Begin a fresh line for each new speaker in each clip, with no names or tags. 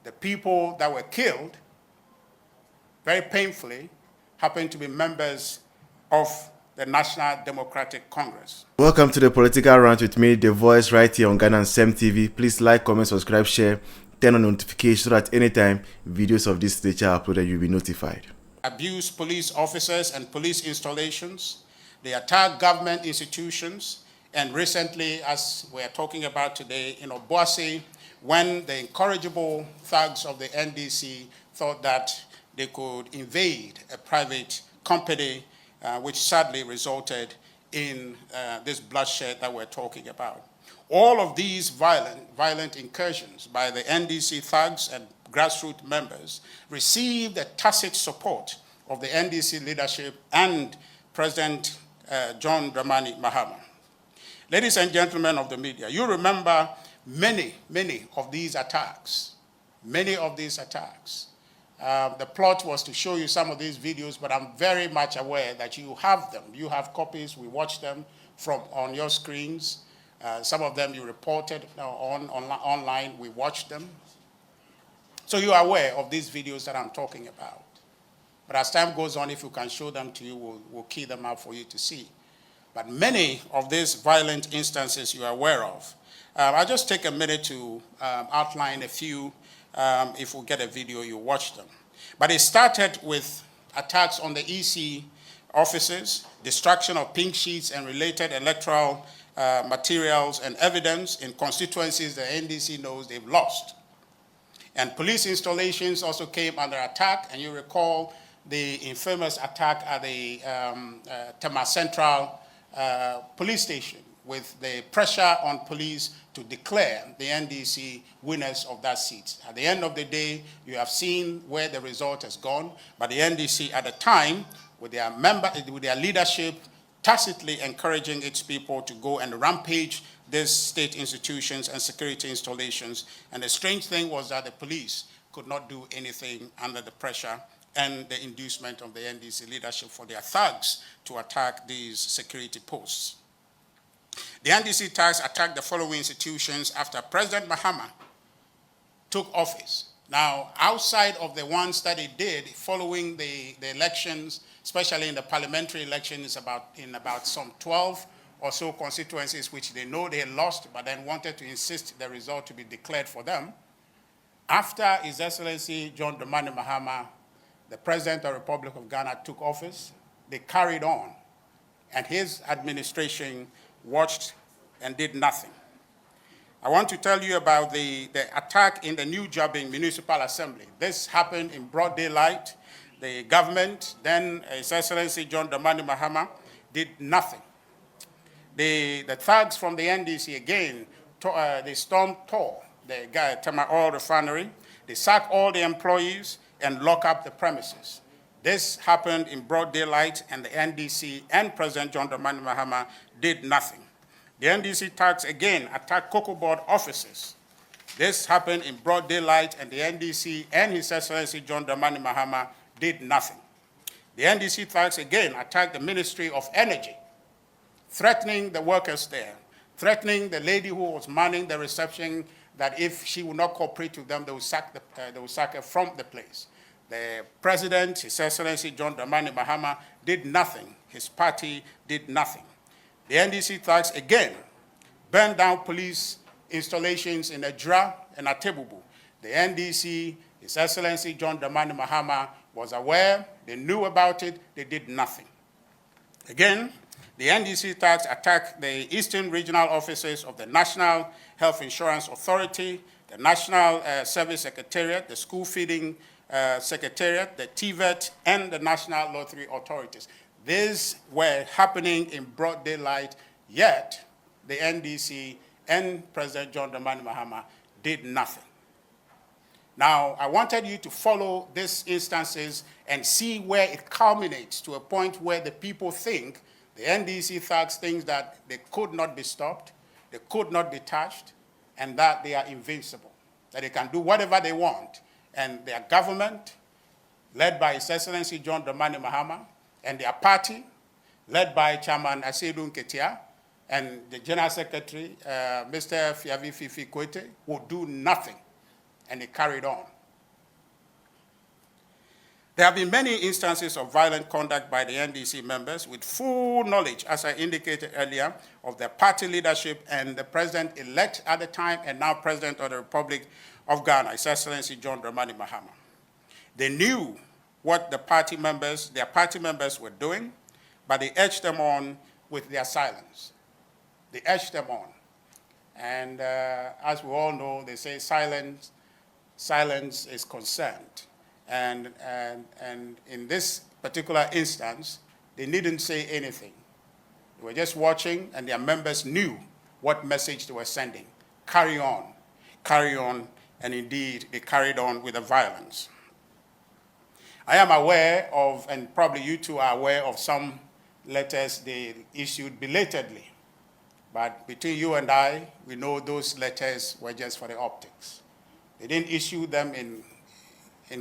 the people that were killed, very painfully, happened to be members of the National Democratic Congress.
Welcome to the Political Rant with me, The Voice, right here on Ghana and SEM TV. Please like, comment, subscribe, share, turn on notifications so that anytime videos of this nature are uploaded, you'll be notified.
Abuse police officers and police installations. They attack government institutions. And recently, as we are talking about today, in Obuasi, when the incorrigible thugs of the NDC thought that they could invade a private company, which sadly resulted in this bloodshed that we're talking about. All of these violent incursions by the NDC thugs and grassroots members received the tacit support of the NDC leadership and President John Dramani Mahama. Ladies and gentlemen of the media, you remember many of these attacks. Many of these attacks. The plot was to show you some of these videos, but I'm very much aware that you have them. You have copies. We watch them on your screens. Some of them you reported online. We watched them. So you are aware of these videos that I'm talking about. But as time goes on, if you can show them to you, we'll key them out for you to see. But many of these violent instances you are aware of. I'll just take a minute to outline a few. If we get a video, you watch them. But it started with attacks on the EC offices, destruction of pink sheets and related electoral materials and evidence in constituencies the NDC knows they've lost. And police installations also came under attack, and you recall the infamous attack at the Tema Central police station, with the pressure on police to declare the NDC winners of that seat. At the end of the day, you have seen where the result has gone, but the NDC at the time, with their leadership, tacitly encouraging its people to go and rampage these state institutions and security installations. And the strange thing was that the police could not do anything under the pressure and the inducement of the NDC leadership for their thugs to attack these security posts. The NDC thugs attacked the following institutions after President Mahama took office. Now, outside of the ones that he did following the elections, especially in the parliamentary elections, in about some 12 or so constituencies which they know they had lost, but then wanted to insist the result to be declared for them. After His Excellency John Dramani Mahama, the President of the Republic of Ghana, took office, they carried on, and his administration watched and did nothing. I want to tell you about the attack in the New Jobbing Municipal Assembly. This happened in broad daylight. The government, then His Excellency John Dramani Mahama, did nothing. The thugs from the NDC, again, they stormed the Tema Oil Refinery. They sacked all the employees and lock up the premises. This happened in broad daylight, and the NDC and President John Dramani Mahama did nothing. The NDC thugs again attacked cocoa board offices. This happened in broad daylight, and the NDC and His Excellency John Dramani Mahama did nothing. The NDC thugs again attacked the Ministry of Energy, threatening the workers there, threatening the lady who was manning the reception that if she would not cooperate with them, they would sack her from the place. The President, His Excellency John Dramani Mahama, did nothing. His party did nothing. The NDC thugs again burned down police installations in Ejra and Atebubu. The NDC, His Excellency John Dramani Mahama, was aware, they knew about it, they did nothing. Again, the NDC thugs attacked the Eastern Regional Offices of the National Health Insurance Authority, the National Service Secretariat, the School Feeding Secretariat, the TVET, and the National Lottery Authorities. These were happening in broad daylight, yet the NDC and President John Dramani Mahama did nothing. Now, I wanted you to follow these instances and see where it culminates to a point where the people think, the NDC thugs think that they could not be stopped, they could not be touched, and that they are invincible, that they can do whatever they want. And their government, led by His Excellency John Dramani Mahama, and their party, led by Chairman Asedu Nketia, and the General Secretary, Mr. Fiavi Fifi Kwete, will do nothing. and it carried on. There have been many instances of violent conduct by the NDC members with full knowledge, as I indicated earlier, of the party leadership and the president-elect at the time and now President of the Republic of Ghana, His Excellency John Dramani Mahama. They knew what their party members were doing, but they urged them on with their silence. They urged them on. And as we all know, they say silence is consent. And in this particular instance, they didn't say anything. They were just watching, and their members knew what message they were sending. Carry on, and indeed, they carried on with the violence. I am aware of, and probably you too are aware of, some letters they issued belatedly. But between you and I, we know those letters were just for the optics. They didn't issue them in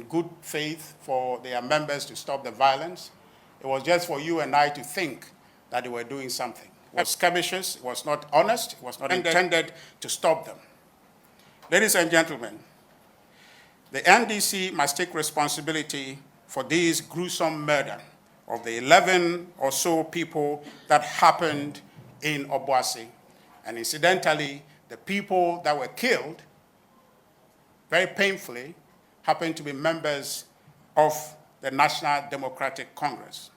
good faith for their members to stop the violence. It was just for you and I to think that they were doing something. It was skirmishes, it was not honest, it was not intended to stop them. Ladies and gentlemen, the NDC must take responsibility for this gruesome murder of the 11 or so people that happened in Obuasi. And incidentally, the people that were killed, very painfully, happened to be members of the National Democratic Congress.